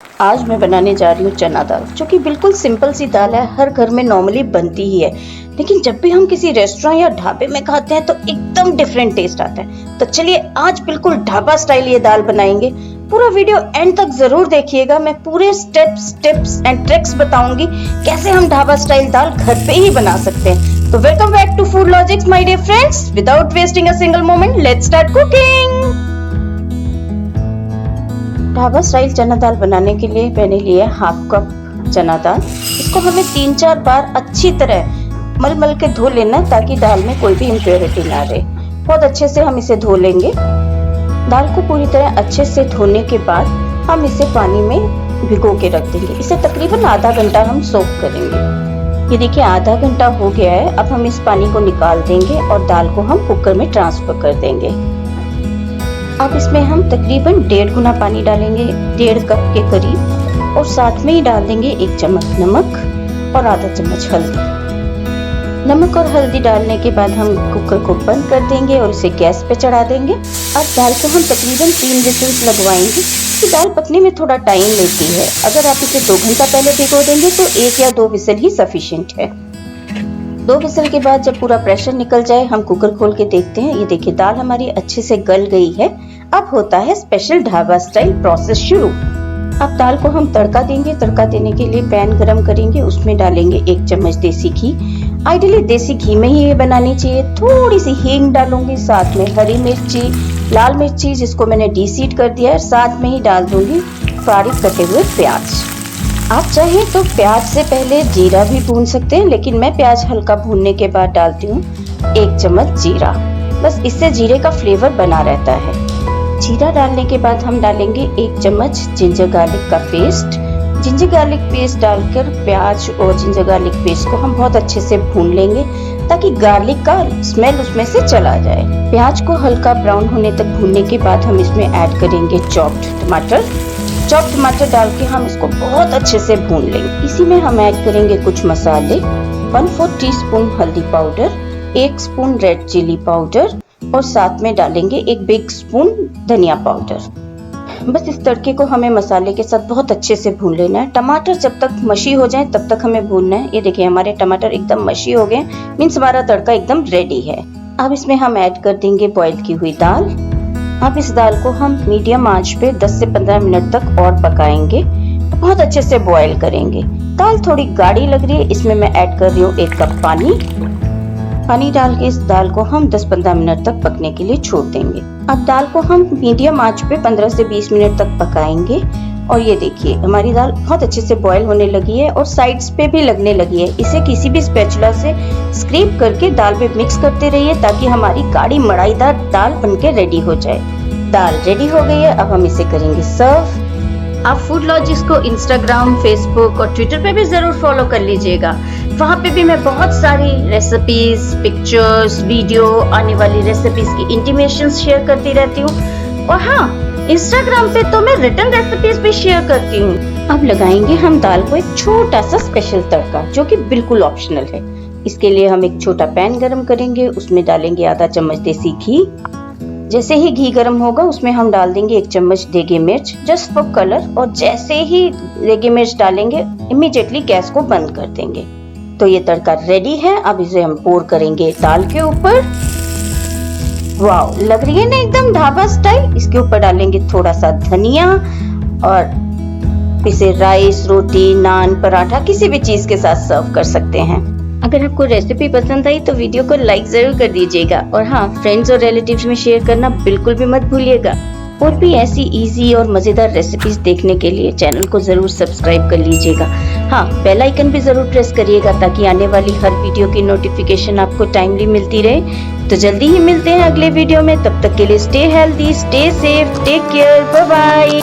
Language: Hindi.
आज मैं बनाने जा रही हूँ चना दाल, जो कि बिल्कुल सिंपल सी दाल है, हर घर में नॉर्मली बनती ही है। लेकिन जब भी हम किसी रेस्टोरेंट या ढाबे में खाते हैं तो एकदम डिफरेंट टेस्ट आता है। तो चलिए आज बिल्कुल ढाबा स्टाइल ये दाल बनाएंगे। पूरा वीडियो एंड तक जरूर देखिएगा। मैं पूरे स्टेप्स टिप्स एंड ट्रिक्स बताऊंगी कैसे हम ढाबा स्टाइल दाल घर पे ही बना सकते हैं। तो welcome back to Food Logics my dear friends. Without wasting a single moment let's start cooking. Dhaba style चना दाल बनाने के लिए मैंने लिया हाफ कप चना दाल। इसको हमें 3-4 बार अच्छी तरह मल के धो लेना ताकि दाल में कोई भी इम्प्योरिटी ना रहे। बहुत अच्छे से हम इसे धो लेंगे। दाल को पूरी तरह अच्छे से धोने के बाद हम इसे पानी में भिगो के रख देंगे। इसे तकरीबन आधा घंटा हम सोक करेंगे। ये देखिए आधा घंटा हो गया है। अब हम इस पानी को निकाल देंगे और दाल को हम कुकर में ट्रांसफर कर देंगे। अब इसमें हम तकरीबन 1.5 गुना पानी डालेंगे, 1.5 कप के करीब, और साथ में ही डाल देंगे 1 चम्मच नमक और आधा चम्मच हल्दी। नमक और हल्दी डालने के बाद हम कुकर को बंद कर देंगे और इसे गैस पे चढ़ा देंगे। अब दाल को हम तकरीबन 3 विसिल्स लगवाएंगे। कि दाल पकने में थोड़ा टाइम लेती है। अगर आप इसे 2 घंटा पहले भिगो देंगे तो 1 या 2 विसिल ही सफिशिएंट है। 2 विसिल के बाद जब पूरा प्रेशर निकल जाए हम कुकर खोल के देखते हैं। ये देखिए दाल हमारी अच्छे से गल गई है। अब होता है स्पेशल ढाबा स्टाइल प्रोसेस शुरू। अब दाल को हम तड़का देंगे। तड़का देने के लिए पैन गरम करेंगे, उसमें डालेंगे 1 चम्मच देसी घी। आइडियली देसी घी में ही ये बनानी चाहिए। थोड़ी सी हींग डालूंगी, साथ में हरी मिर्ची, लाल मिर्ची जिसको मैंने डीसीड कर दिया है, साथ में ही डाल दूंगी बारीक कटे हुए प्याज। आप चाहें तो प्याज से पहले जीरा भी भून सकते हैं, लेकिन मैं प्याज हल्का भूनने के बाद डालती हूँ 1 चम्मच जीरा। बस इससे जीरे का फ्लेवर बना रहता है। जीरा डालने के बाद हम डालेंगे 1 चम्मच जिंजर गार्लिक का पेस्ट। जिंजर गार्लिक पेस्ट डालकर प्याज और जिंजर गार्लिक पेस्ट को हम बहुत अच्छे से भून लेंगे ताकि गार्लिक का स्मेल उसमें से चला जाए। प्याज को हल्का ब्राउन होने तक भूनने के बाद हम इसमें ऐड करेंगे चॉप्ड टमाटर। चॉप्ड टमाटर डाल के हम इसको बहुत अच्छे से भून लेंगे। इसी में हम ऐड करेंगे कुछ मसाले, 1/4 टीस्पून हल्दी powder, 1 spoon red chili powder और साथ में डालेंगे 1 बिग स्पून धनिया पाउडर। बस इस तड़के को हमें मसाले के साथ बहुत अच्छे से भून लेना है। टमाटर जब तक मशी हो जाए तब तक हमें भूनना है। ये देखिए हमारे टमाटर एकदम मशी हो गए, मीन्स हमारा तड़का एकदम रेडी है। अब इसमें हम ऐड कर देंगे बॉईल की हुई दाल। अब इस दाल को हम मीडियम आंच पे 10 से 15 मिनट तक और पकाएंगे, बहुत अच्छे से बॉईल करेंगे। दाल थोड़ी गाढ़ी लग रही है, इसमें मैं ऐड कर रही हूँ 1 कप पानी। पानी डाल के इस दाल को हम 10-15 मिनट तक पकने के लिए छोड़ देंगे। अब दाल को हम मीडियम आंच पे 15 से 20 मिनट तक पकाएंगे। और ये देखिए हमारी दाल बहुत अच्छे से बॉईल होने लगी है और साइड्स पे भी लगने लगी है। इसे किसी भी स्पैचुला से स्क्रैप करके दाल में मिक्स करते रहिए ताकि हमारी गाढ़ी मड़ाईदार दाल बनके रेडी हो जाए। दाल रेडी हो गई है, अब हम इसे करेंगे सर्व। आप फूड लॉजिक्स को इंस्टाग्राम, फेसबुक और ट्विटर पे भी जरूर फॉलो कर लीजिएगा। वहाँ पे भी मैं बहुत सारी रेसिपीज, पिक्चर्स, वीडियो, आने वाली रेसिपीज की इंटीमेशंस शेयर करती रहती हूँ। और हाँ, इंस्टाग्राम पे तो मैं रिटन रेसिपीज भी शेयर करती हूँ। अब लगाएंगे हम दाल को एक छोटा सा स्पेशल तड़का, जो कि बिल्कुल ऑप्शनल है। इसके लिए हम एक छोटा पैन गरम करेंगे, उसमें डालेंगे आधा चम्मच देसी घी। जैसे ही घी गर्म होगा उसमें हम डाल देंगे 1 चम्मच देगी मिर्च जस्ट फॉर कलर। और जैसे ही देगी मिर्च डालेंगे इमीडिएटली गैस को बंद कर देंगे। तो ये तड़का रेडी है। अब इसे हम पोर करेंगे दाल के ऊपर। वाव, लग रही है ना एकदम ढाबा स्टाइल। इसके ऊपर डालेंगे थोड़ा सा धनिया और इसे राइस, रोटी, नान, पराठा किसी भी चीज के साथ सर्व कर सकते हैं। अगर आपको रेसिपी पसंद आई तो वीडियो को लाइक जरूर कर दीजिएगा। और हाँ, फ्रेंड्स और रिलेटिव्स में शेयर करना बिल्कुल भी मत भूलिएगा। और भी ऐसी इजी और मजेदार रेसिपीज देखने के लिए चैनल को जरूर सब्सक्राइब कर लीजिएगा। हाँ, बेल आइकन भी जरूर प्रेस करिएगा ताकि आने वाली हर वीडियो की नोटिफिकेशन आपको टाइमली मिलती रहे। तो जल्दी ही मिलते हैं अगले वीडियो में। तब तक के लिए stay healthy, stay safe, take care, bye bye.